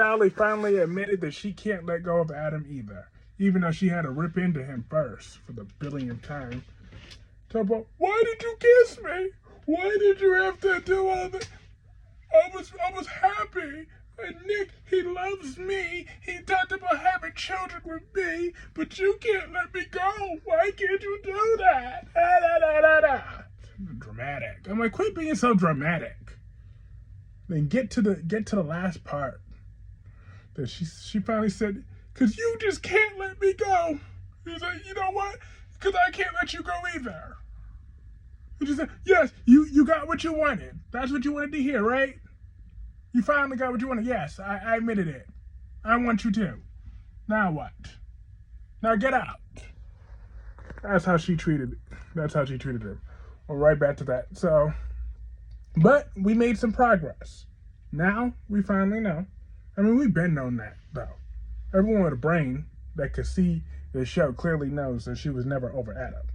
Sally finally admitted that she can't let go of Adam either, even though she had to rip into him first for the billionth time. Talk about, why did you kiss me? Why did you have to do all that? I was happy. And Nick, he loves me. He talked about having children with me, but you can't let me go. Why can't you do that? Da, da, da, da, da. Dramatic. I'm like, quit being so dramatic. Then get to the last part. That she finally said, cause you just can't let me go. He's like, you know what? Cause I can't let you go either. And she said, yes, you got what you wanted. That's what you wanted to hear, right? You finally got what you wanted. Yes, I admitted it. I want you to. Now what? Now get out. That's how she treated him. Well, right back to that. So, but we made some progress. Now we finally know. I mean, we've been known that, though. Everyone with a brain that could see the show clearly knows that she was never over Adam.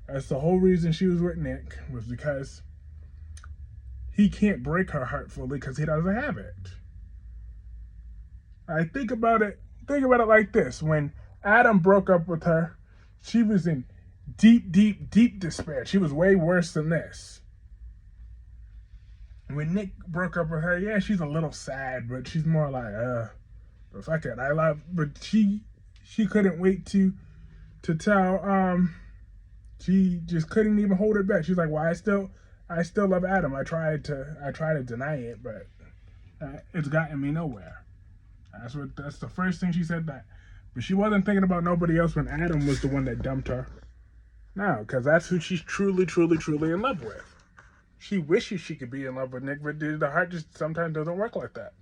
That's the whole reason she was with Nick, was because he can't break her heart fully because he doesn't have it. I think about it like this. When Adam broke up with her, she was in deep, deep, deep despair. She was way worse than this. When Nick broke up with her, yeah, she's a little sad, but she's more like, but fuck it, but she couldn't wait to tell, she just couldn't even hold it back. She's like, well, I still love Adam. I tried to deny it, but it's gotten me nowhere. That's the first thing she said that. But she wasn't thinking about nobody else when Adam was the one that dumped her. No, because that's who she's truly, truly, truly in love with. She wishes she could be in love with Nick, but the heart just sometimes doesn't work like that.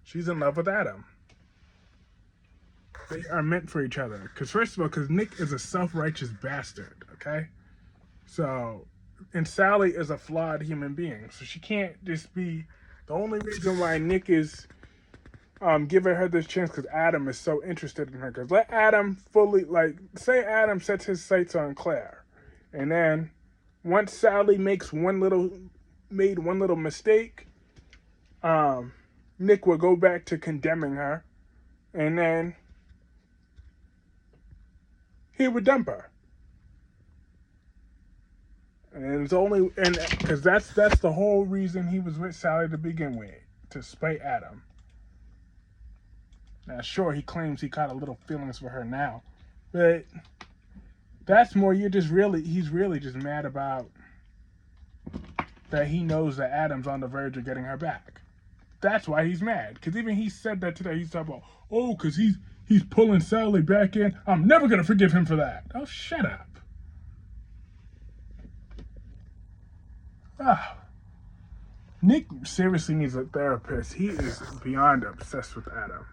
She's in love with Adam. They are meant for each other. Because first of all, because Nick is a self-righteous bastard, okay? So, and Sally is a flawed human being. So she can't just be... The only reason why Nick is giving her this chance because Adam is so interested in her. Because let Adam fully... say Adam sets his sights on Claire. And then... once Sally makes one little mistake, Nick will go back to condemning her, and then he would dump her. And because that's the whole reason he was with Sally to begin with, to spite Adam. Now, sure, he claims he caught a little feelings for her now, but that's more, he's really just mad about that he knows that Adam's on the verge of getting her back. That's why he's mad. Because even he said that today. He's talking about, because he's pulling Sally back in. I'm never going to forgive him for that. Oh, shut up. Nick seriously needs a therapist. He is beyond obsessed with Adam.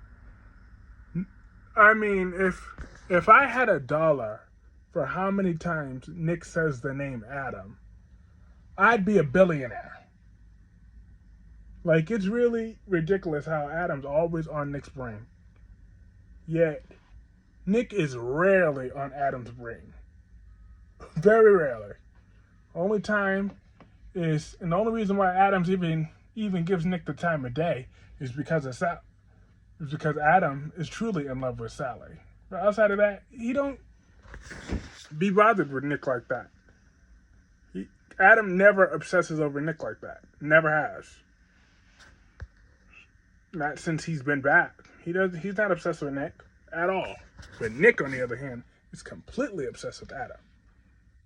I mean, if I had $1 for how many times Nick says the name Adam, I'd be a billionaire. Like, it's really ridiculous how Adam's always on Nick's brain. Yet, Nick is rarely on Adam's brain. Very rarely. Only time is, and the only reason why Adam's even gives Nick the time of day is because Adam is truly in love with Sally. But outside of that, he don't be bothered with Nick like that. Adam never obsesses over Nick like that. Never has. Not since he's been back. He's not obsessed with Nick at all. But Nick, on the other hand, is completely obsessed with Adam.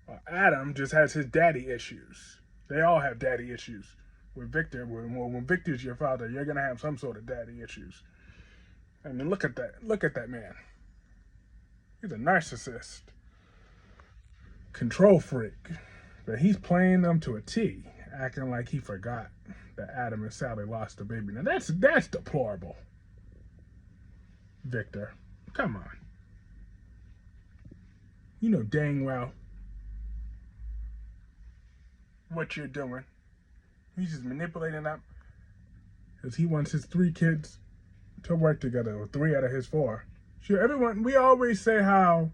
Well, Adam just has his daddy issues. They all have daddy issues. With Victor, when Victor's your father, you're gonna have some sort of daddy issues. I mean, look at that. Look at that man. He's a narcissist. Control freak. But he's playing them to a T, acting like he forgot that Adam and Sally lost a baby. Now that's deplorable. Victor, come on. You know dang well what you're doing. He's just manipulating them because he wants his 3 kids to work together, or 3 out of his 4. Sure, we always say how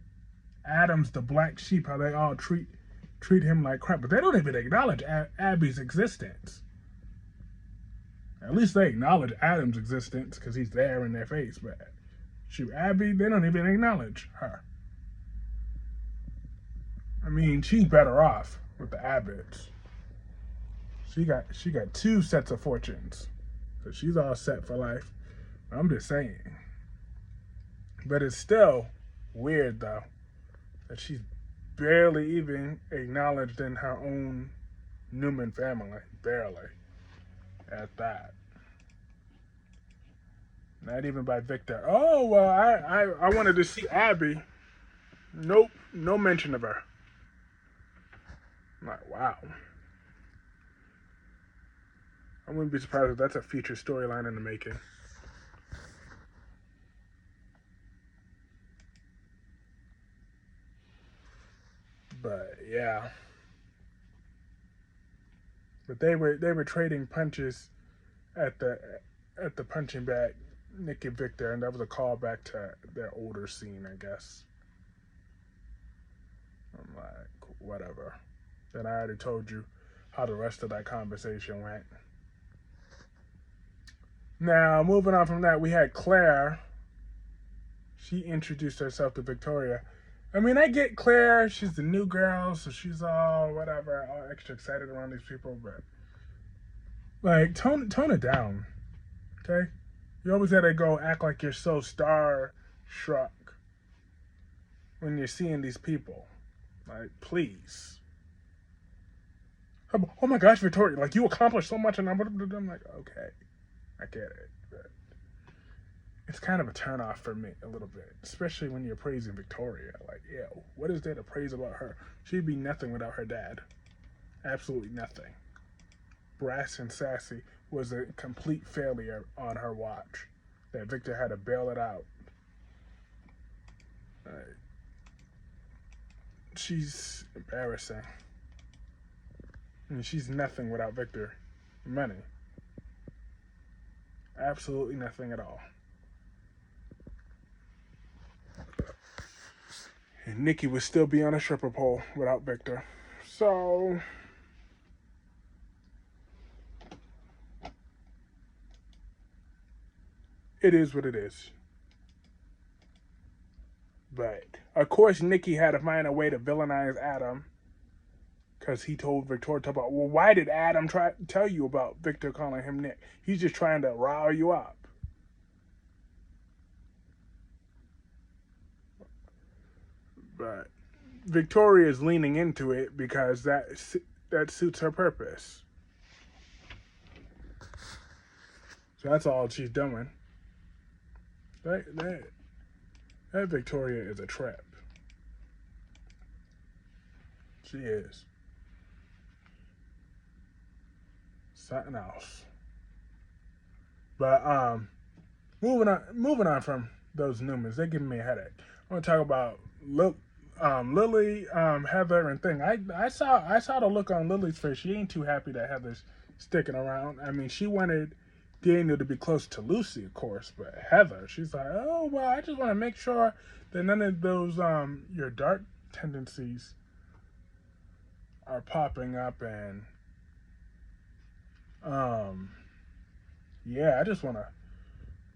Adam's the black sheep, how they all treat him like crap, but they don't even acknowledge Abby's existence. At least they acknowledge Adam's existence because he's there in their face. But shoot, Abby, they don't even acknowledge her. I mean, she's better off with the Abbotts. She got two sets of fortunes, so she's all set for life. I'm just saying. But it's still weird though that she's barely even acknowledged in her own Newman family. Barely. At that. Not even by Victor. Oh, well, I wanted to see Abby. Nope. No mention of her. I'm like, wow. I wouldn't be surprised if that's a future storyline in the making. But yeah. But they were trading punches at the punching bag, Nick and Victor, and that was a callback to their older scene, I guess. I'm like, whatever. Then I already told you how the rest of that conversation went. Now, moving on from that, we had Claire. She introduced herself to Victoria. I mean, I get Claire. She's the new girl, so she's all whatever, all extra excited around these people. But like, tone it down, okay? You always gotta go act like you're so starstruck when you're seeing these people. Like, please. Oh my gosh, Victoria! Like, you accomplished so much, and I'm like, okay, I get it. But it's kind of a turnoff for me a little bit, especially when you're praising Victoria. Like, yo, what is there to praise about her? She'd be nothing without her dad. Absolutely nothing. Brass and Sassy was a complete failure on her watch. That Victor had to bail it out. She's embarrassing. I mean, she's nothing without Victor. Money. Absolutely nothing at all. And Nikki would still be on a stripper pole without Victor. So it is what it is. But of course, Nikki had to find a way to villainize Adam, because he told Victoria about, well, why did Adam tell you about Victor calling him Nick? He's just trying to rile you up. But Victoria is leaning into it because that suits her purpose. So that's all she's doing. That Victoria is a trap. She is. Something else. But moving on from those Newmans, they're giving me a headache. I want to talk about Lily, Heather, and thing. I saw the look on Lily's face. She ain't too happy that Heather's sticking around. I mean, she wanted Daniel to be close to Lucy, of course, but Heather, she's like, oh well, I just want to make sure that none of those your dark tendencies are popping up, and yeah, I just want to.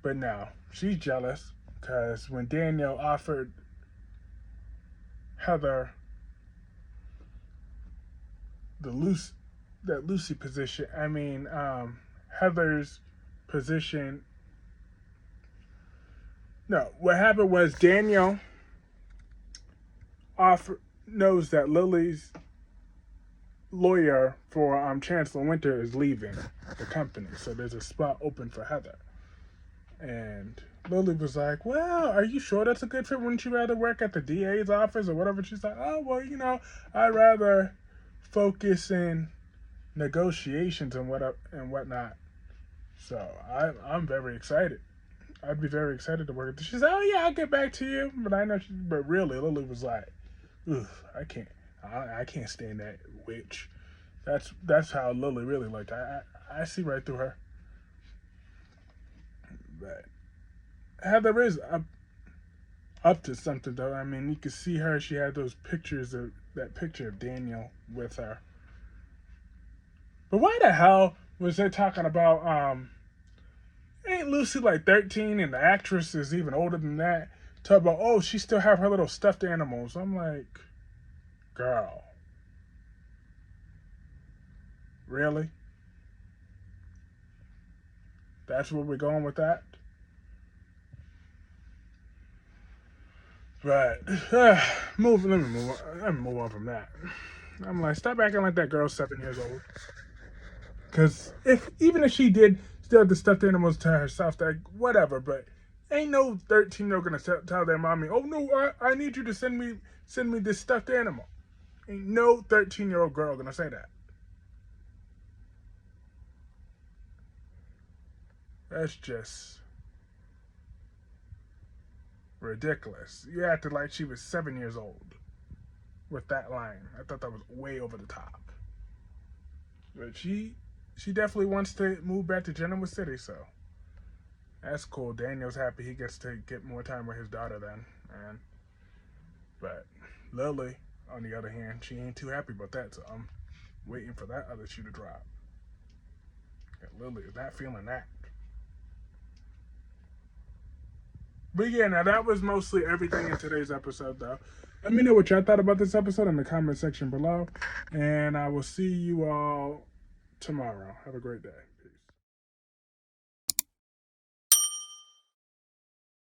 But now she's jealous because when Daniel offered Heather that Lucy position, I mean Heather's position. No, what happened was Daniel knows that Lily's lawyer for Chancellor Winter is leaving the company, so there's a spot open for Heather. And Lily was like, well, are you sure that's a good fit? Wouldn't you rather work at the DA's office or whatever? She's like, oh, well, I'd rather focus in negotiations and whatnot. So I'm very excited. I'd be very excited to work with her. She's like, oh yeah, I'll get back to you. But I know but really, Lily was like, oof, I can't stand that witch. That's how Lily really looked. I see right through her. But Heather is up to something though. I mean, you could see her. She had that picture of Daniel with her. But why the hell was they talking about Ain't Lucy like 13 and the actress is even older than that? Talk about, oh, she still have her little stuffed animals. I'm like, girl. Really? That's where we're going with that? But let me move on from that. I'm like, stop acting like that girl's 7 years old. Because even if she did still have the stuffed animals to herself, that whatever. But ain't no 13-year-old gonna tell their mommy, oh no, I need you to send me this stuffed animal. Ain't no 13-year-old girl gonna say that. That's just ridiculous. You acted like she was 7 years old with that line. I thought that was way over the top. But she definitely wants to move back to Genoa City, so that's cool. Daniel's happy he gets to get more time with his daughter then. But Lily, on the other hand, she ain't too happy about that, so I'm waiting for that other shoe to drop. And Lily is not feeling that. But yeah, now that was mostly everything in today's episode, though. Let me know what y'all thought about this episode in the comment section below. And I will see you all tomorrow. Have a great day.